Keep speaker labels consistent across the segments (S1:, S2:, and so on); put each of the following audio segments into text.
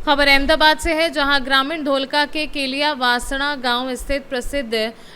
S1: खबर अहमदाबाद से है, जहां ग्रामीण धोलका के केलिया वासणा गांव स्थित प्रसिद्ध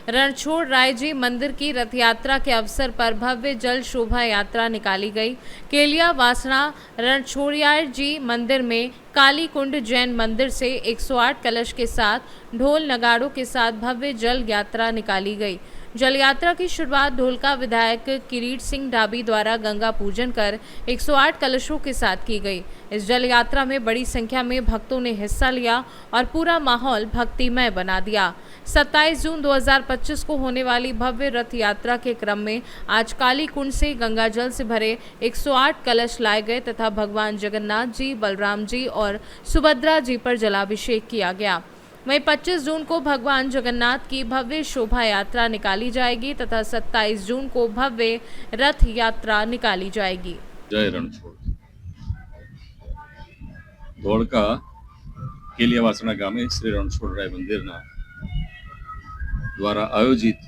S1: रणछोड़ राय जी मंदिर की रथ यात्रा के अवसर पर भव्य जल शोभा यात्रा निकाली गई। केलिया वासणा रणछोड़राय जी मंदिर में काली कुंड जैन मंदिर से 108 कलश के साथ ढोल नगाड़ों के साथ भव्य जल यात्रा निकाली गई। जल यात्रा की शुरुआत ढोलका विधायक किरीट सिंह ढाबी द्वारा गंगा पूजन कर 108 कलशों के साथ की गई। इस जल यात्रा में बड़ी संख्या में भक्तों ने हिस्सा लिया और पूरा माहौल भक्तिमय बना दिया। 27 जून 2025 को होने वाली भव्य रथ यात्रा के क्रम में आज काली कुंड से गंगा जल से भरे 108 कलश लाए गए तथा भगवान जगन्नाथ जी, बलराम जी और सुभद्रा जी पर जलाभिषेक किया गया। वहीं 25 जून को भगवान जगन्नाथ की भव्य शोभा यात्रा निकाली जाएगी तथा 27 जून को भव्य रथ यात्रा निकाली जाएगी।
S2: जय रणछोड़। धोलका केलियावासणा गामे श्री रणछोड़राय मंदिરના દ્વારા આયોજિત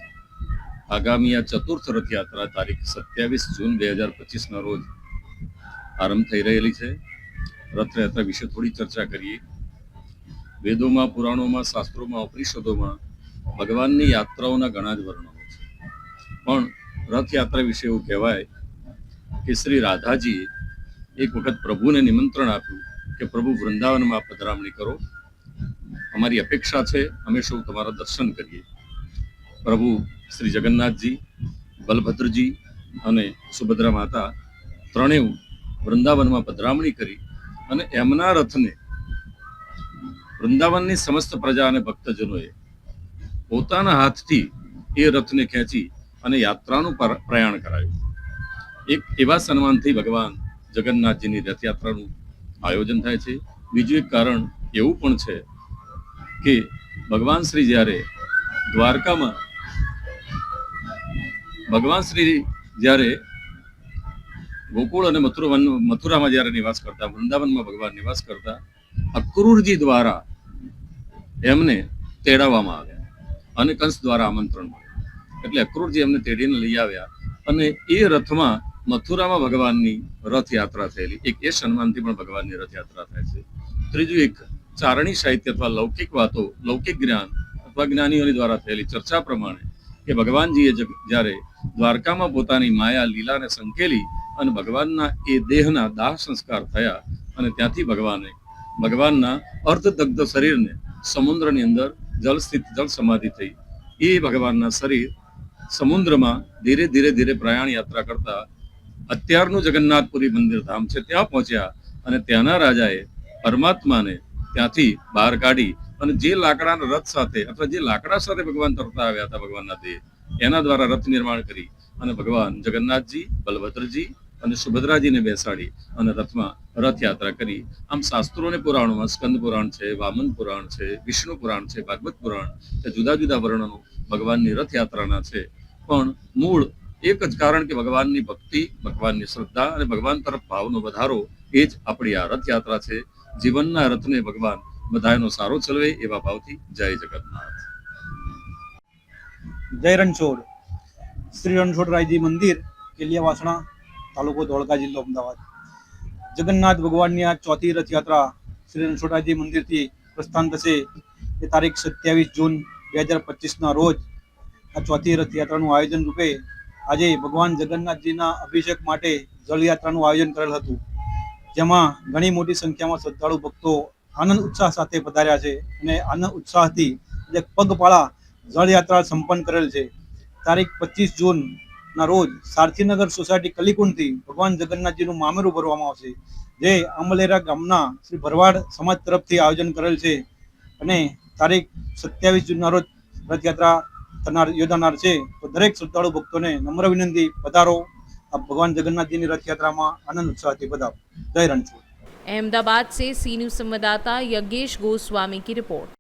S2: આગામી આ ચતુર્થ રથયાત્રા તારીખ 27 જૂન 2025ના રોજ આરંભ થઈ રહેલી છે। રથયાત્રા વિશે થોડી ચર્ચા કરીએ। વેદોમાં, પુરાણોમાં, શાસ્ત્રોમાં, ઉપનિષદોમાં ભગવાનની યાત્રાઓના ઘણા જ વર્ણનો છે, પણ રથયાત્રા વિશે એવું કહેવાય કે શ્રી રાધાજીએ એક વખત પ્રભુને નિમંત્રણ આપ્યું કે પ્રભુ વૃંદાવનમાં પધરામણી કરો, અમારી અપેક્ષા છે, અમે સૌ તમારા દર્શન કરીએ। પ્રભુ શ્રી જગન્નાથજી, બલભદ્રજી અને સુભદ્રા માતા ત્રણેય વૃંદાવનમાં પધરામણી કરી અને એમના રથને વૃંદાવનની સમસ્ત પ્રજા અને ભક્તજનોએ પોતાના હાથથી એ રથને ખેંચી અને યાત્રાનું પ્રયાણ કરાયું। એક એવા સન્માનથી ભગવાન જગન્નાથજીની રથયાત્રાનું આયોજન થાય છે। બીજું એક કારણ એવું પણ છે કે ભગવાન શ્રી જ્યારે દ્વારકામાં ગોકુળ અને મથુરામાં જ્યારે નિવાસ કરતા, વૃંદાવનમાં ભગવાન નિવાસ કરતા, અક્રૂરજી દ્વારા એમને તેડાવવામાં આવ્યા અને કંસ દ્વારા આમંત્રણ મળ્યું, એટલે અક્રૂરજી એમને તેડીને લઈ આવ્યા અને એ રથમાં મથુરામાં ભગવાનની રથયાત્રા થયેલી। એક એ સન્માનથી પણ ભગવાનની રથયાત્રા થાય છે। ત્રીજું એક ચારણી સાહિત્ય અથવા લૌકિક વાતો, લૌકિક જ્ઞાન અથવા જ્ઞાનીઓની દ્વારા થયેલી ચર્ચા પ્રમાણે કે ભગવાનજીએ જ્યારે દ્વારકામાં પોતાની માયા લીલાને સંકેલી અને ભગવાનના એ દેહના દાહ સંસ્કાર થયા અને ત્યાંથી ભગવાનના અર્ધદગ્ધ શરીરને સમુદ્રની અંદર જળ સમાધિ થઈ। એ ભગવાનના શરીર સમુદ્રમાં ધીરે ધીરે પ્રયાણ યાત્રા કરતા અત્યારનું જગન્નાથપુરી મંદિર ધામ છે ત્યાં પહોંચ્યા અને ત્યાંના રાજાએ પરમાત્માને ત્યાંથી બહાર કાઢી અને જે લાકડાના રથ સાથે અથવા જે લાકડા સાથે ભગવાન તરતા આવ્યા હતા ભગવાનના દેહ, એના દ્વારા રથ નિર્માણ કરી અને ભગવાન જગન્નાથજી, બલભદ્રજી અને સુભદ્રાજીને બેસાડી અને રથમાં રથયાત્રા કરી। આમ શાસ્ત્રો અને પુરાણોમાં સ્કંદ પુરાણ છે, વામન પુરાણ છે, વિષ્ણુ પુરાણ છે, ભાગવત પુરાણ, તે જુદા જુદા વર્ણનો ભગવાનની રથયાત્રાના છે, પણ મૂળ એક જ કારણ કે ભગવાનની ભક્તિ, ભગવાનની શ્રદ્ધા અને ભગવાન તરફ ભાવનો વધારો એ જ આપણી આ રથયાત્રા છે। જીવનના રથને ભગવાન બધાનો સારો ચલવે એવા ભાવથી જય જગન્નાથ।
S3: જય રણછોડ। શ્રી રણછોડરાયજી મંદિર, કેલિયાવાસણા, તાલુકો ધોળકા, જિલ્લો અમદાવાદ। જગન્નાથ ભગવાનની આ ચોથી રથયાત્રા શ્રી રણછોડરાયજી મંદિરથી પ્રસ્થાન થશે। એ તારીખ 27 જૂન 2025ના રોજ આ ચોથી રથયાત્રાનું આયોજન રૂપે આજે ભગવાન જગન્નાથજીના અભિષેક માટે જળયાત્રાનું આયોજન કરેલ હતું, જેમાં ઘણી મોટી સંખ્યામાં શ્રદ્ધાળુ ભક્તો આનંદ ઉત્સાહ સાથે પધાર્યા છે અને આનંદ ઉત્સાહથી પગપાળા જળયાત્રા સંપન્ન કરેલ છે। તારીખ 25 જૂનના રોજ સારથીનગર સોસાયટી કલીકુંડથી ભગવાન જગન્નાથજીનું મામેરું ભરવામાં આવશે, જે આંબલેરા ગામના શ્રી ભરવાડ સમાજ તરફથી આયોજન કરેલ છે અને તારીખ 27 જૂનના રોજ રથયાત્રા યોજાનાર છે। તો દરેક શ્રદ્ધાળુ ભક્તોને નમ્ર વિનંતી, પધારો, આ ભગવાન જગन्नाथ ની રથયાત્રામાં આનંદ उत्साह पधारो। जय रणछोड़।
S1: अहमदाबाद से सी न्यूज़ संवाददाता यज्ञेश गोस्वामी की रिपोर्ट।